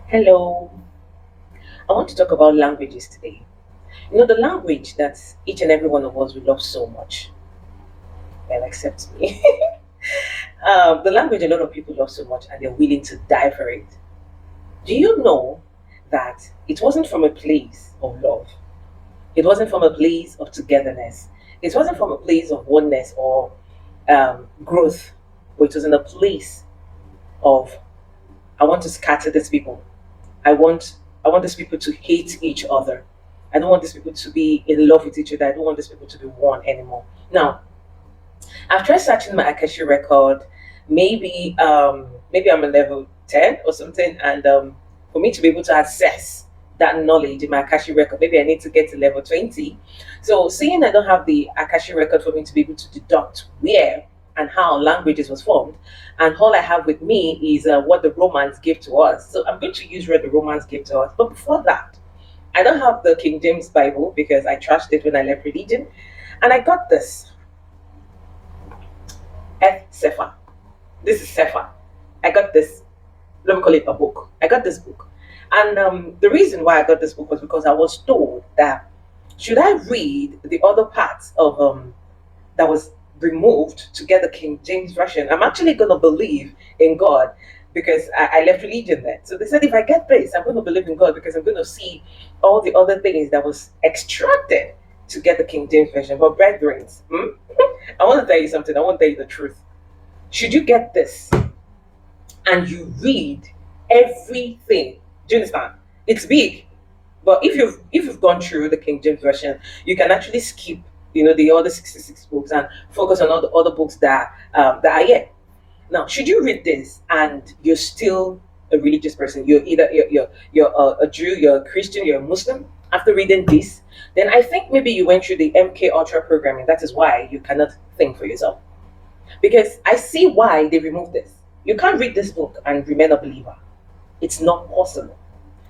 Hello. I want to talk about languages today. The language that each and every one of us we love so much, well, except me. The language a lot of people love so much and they're willing to die for it. Do you know that it wasn't from a place of love? It wasn't from a place of togetherness. It wasn't from a place of oneness or growth, but it was in a place of I want to scatter these people. I want I want these people to hate each other. I don't want these people to be in love with each other. I don't want these people to be one anymore. Now, after searching my Akashi record, maybe I'm a level 10 or something, and for me to be able to access that knowledge in my Akashi record, maybe I need to get to level 20. So seeing I don't have the Akashi record for me to be able to deduct where and how languages was formed, and all I have with me is what the Romans gave to us. So I'm going to use what the Romans gave to us. But before that, I don't have the King James Bible because I trashed it when I left religion. And I got this F Sefer. This is Sefer. I got this, let me call it a book. I got this book. And the reason why I got this book was because I was told that should I read the other parts of that was removed to get the King James Version, I'm actually going to believe in God because I left religion then. So they said, if I get this, I'm going to believe in God because I'm going to see all the other things that was extracted to get the King James Version. But brethren, I want to tell you something. I want to tell you the truth. Should you get this and you read everything, do you understand? It's big, but if you've gone through the King James version, you can actually skip, the other 66 books and focus on all the other books that are here. Now, should you read this and you're still a religious person, you're a Jew, you're a Christian, you're a Muslim. After reading this, then I think maybe you went through the MK Ultra programming. That is why you cannot think for yourself. Because I see why they removed this. You can't read this book and remain a believer. It's not possible.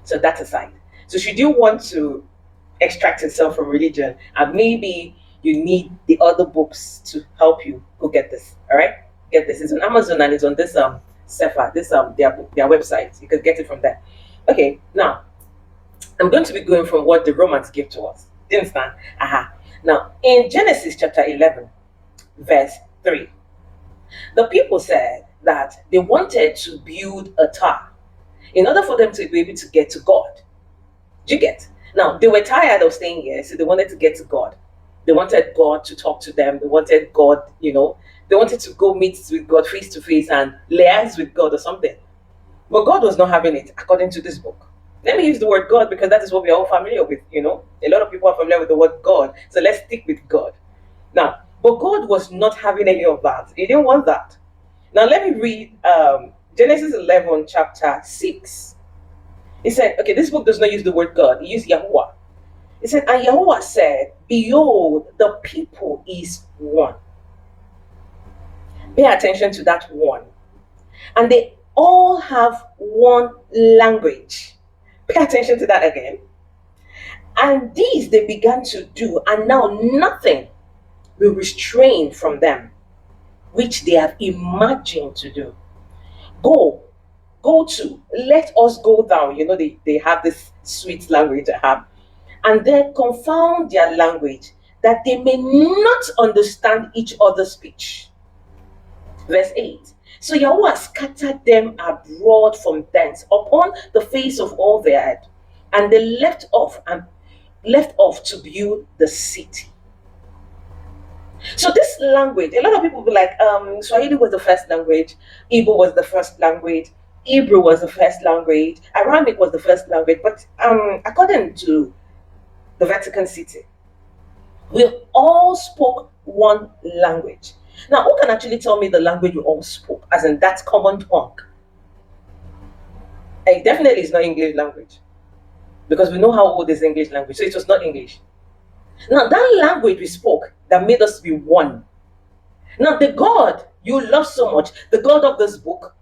So that aside. So should you want to extract yourself from religion and maybe you need the other books to help you, go get this. All right? Get this. It's on Amazon and it's on this Sefer, this their website. You can get it from there. Okay, now I'm going to be going from what the Romans give to us. Do you understand? Aha. Now in Genesis chapter 11, verse 3. The people said that they wanted to build a tower in order for them to be able to get to God. Do you get? Now, they were tired of staying here, so they wanted to get to God. They wanted God to talk to them. They wanted God, they wanted to go meet with God face to face and liaise with God or something. But God was not having it, according to this book. Let me use the word God because that is what we are all familiar with. A lot of people are familiar with the word God. So let's stick with God. Now, but God was not having any of that. He didn't want that. Now, let me read Genesis 11, chapter 6. He said, okay, this book does not use the word God, it used Yahuwah. He said, and Yahuwah said, behold, the people is one. Pay attention to that one. And they all have one language. Pay attention to that again. And these they began to do, and now nothing will restrain from them, which they have imagined to do. Go, go to, let us go down. They have this sweet language they have, and then confound their language, that they may not understand each other's speech. Verse 8. So Yahweh scattered them abroad from thence upon the face of all the earth, and they left off to build the city. So this language, a lot of people be like, Swahili was the first language, Igbo was the first language, Hebrew was the first language, Aramaic was the first language. But according to the Vatican City, we all spoke one language. Now, who can actually tell me the language we all spoke, as in that common tongue? It definitely is not English language because we know how old is English language, so it was not English. Now, that language we spoke that made us be one. Now, the God you love so much, the God of this book,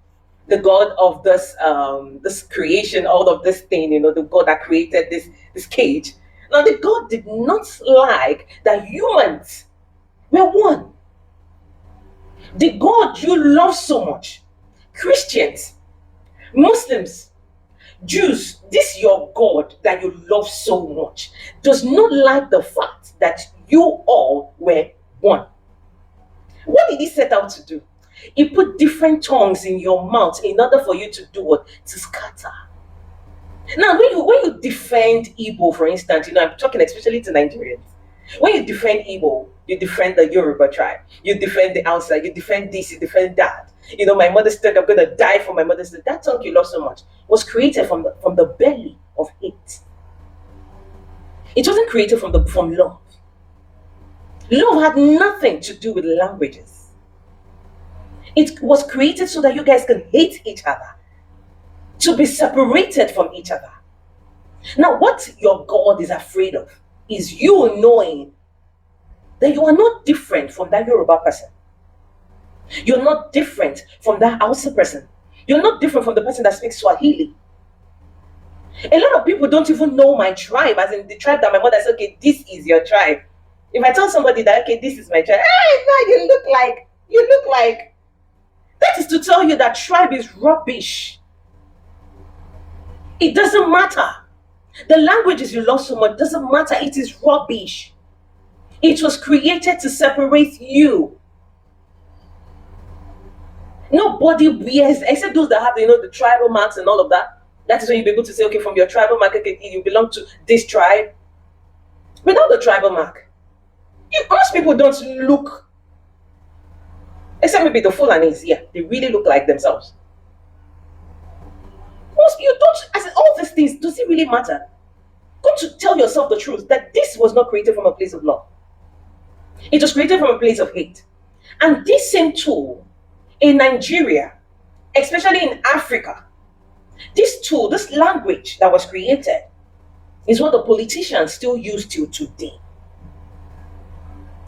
the God of this creation, all of this thing, the God that created this cage. Now, the God did not like that humans were one. The God you love so much, Christians, Muslims, Jews, this your God that you love so much, does not like the fact that you all were one. What did he set out to do? He put different tongues in your mouth in order for you to do what? To scatter. Now, when you defend Igbo, for instance, I'm talking especially to Nigerians. When you defend Igbo, you defend the Yoruba tribe, you defend the outside, you defend this, you defend that. My mother's tongue, I'm gonna die for my mother's tongue. That tongue you love so much was created from the belly of hate. It wasn't created from love. Love had nothing to do with languages. It was created so that you guys can hate each other, to be separated from each other. Now, what your God is afraid of is you knowing that you are not different from that Yoruba person. You're not different from that Hausa person. You're not different from the person that speaks Swahili. A lot of people don't even know my tribe, as in the tribe that my mother said, okay, this is your tribe. If I tell somebody that, okay, this is my tribe, no, you look like. That is to tell you that tribe is rubbish. It doesn't matter. The languages you love so much doesn't matter. It is rubbish. It was created to separate you. Nobody wears, except those that have, the tribal marks and all of that. That is when you'll be able to say, okay, from your tribal mark, okay, you belong to this tribe. Without the tribal mark, most people don't look, except maybe the Fulanis, yeah, they really look like themselves. Most you don't, as in all these things, does it really matter? Go to tell yourself the truth that this was not created from a place of love. It was created from a place of hate. And this same tool in Nigeria, especially in Africa, this tool, this language that was created, is what the politicians still use till today.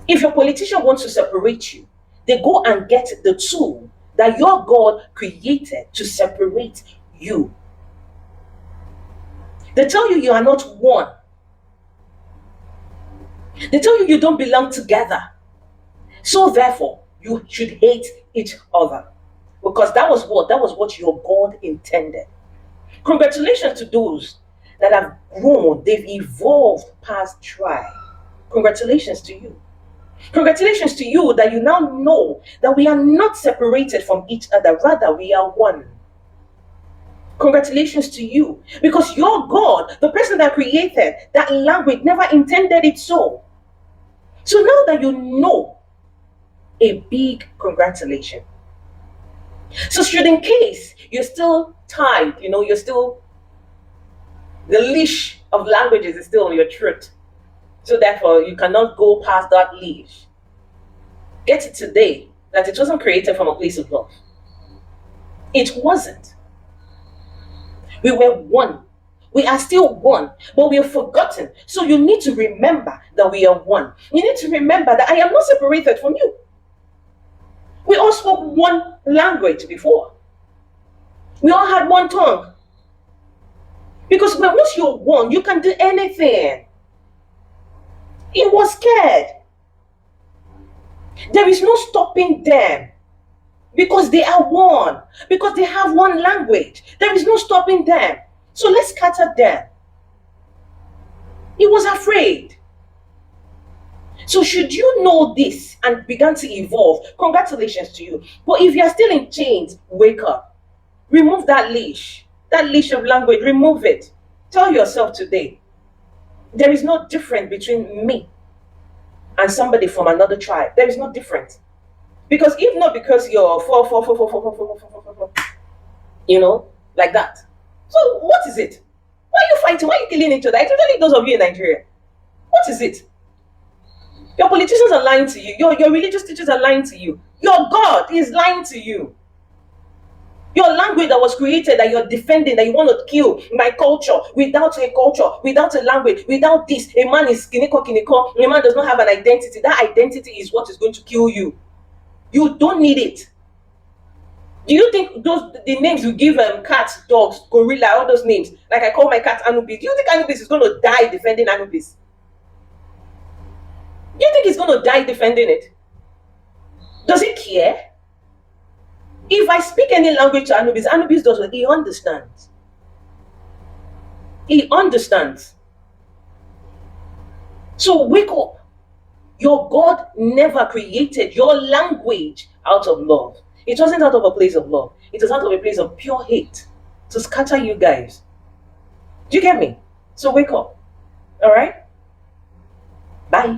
If your politician wants to separate you, they go and get the tool that your God created to separate you. They tell you are not one. They tell you don't belong together. So therefore, you should hate each other. Because that was what your God intended. Congratulations to those that have grown, they've evolved past tribe. Congratulations to you. Congratulations to you that you now know that we are not separated from each other, rather we are one. Congratulations to you, because your God, the person that created that language, never intended it so. So now that you know, a big congratulations. So should in case you're still tied, you're still, the leash of languages is still on your throat. So therefore, you cannot go past that leash. Get it today that it wasn't created from a place of love. It wasn't. We were one. We are still one, but we have forgotten. So you need to remember that we are one. You need to remember that I am not separated from you. We all spoke one language before. We all had one tongue. Because once you're one, you can do anything. He was scared. There is no stopping them. Because they are one. Because they have one language. There is no stopping them. So let's scatter them. He was afraid. So should you know this and begin to evolve, congratulations to you. But if you are still in chains, wake up. Remove that leash of language, remove it. Tell yourself today, there is no difference between me and somebody from another tribe. There is no difference. Because if not because you're four, like that. So what is it? Why are you fighting? Why are you killing each other? Especially those of you in Nigeria. What is it? Your politicians are lying to you. Your religious teachers are lying to you. Your God is lying to you. Your language that was created, that you're defending, that you want to kill my culture, without a language, without this, a man is kiniko. A man does not have an identity. That identity is what is going to kill you. You don't need it. Do you think the names you give cats, dogs, gorilla, all those names, like I call my cat Anubis, do you think Anubis is going to die defending Anubis? Do you think he's going to die defending it? Does he care? If I speak any language to Anubis, Anubis does what he understands. He understands. So wake up. Your God never created your language out of love. It wasn't out of a place of love. It was out of a place of pure hate to scatter you guys. Do you get me? So wake up. All right? Bye.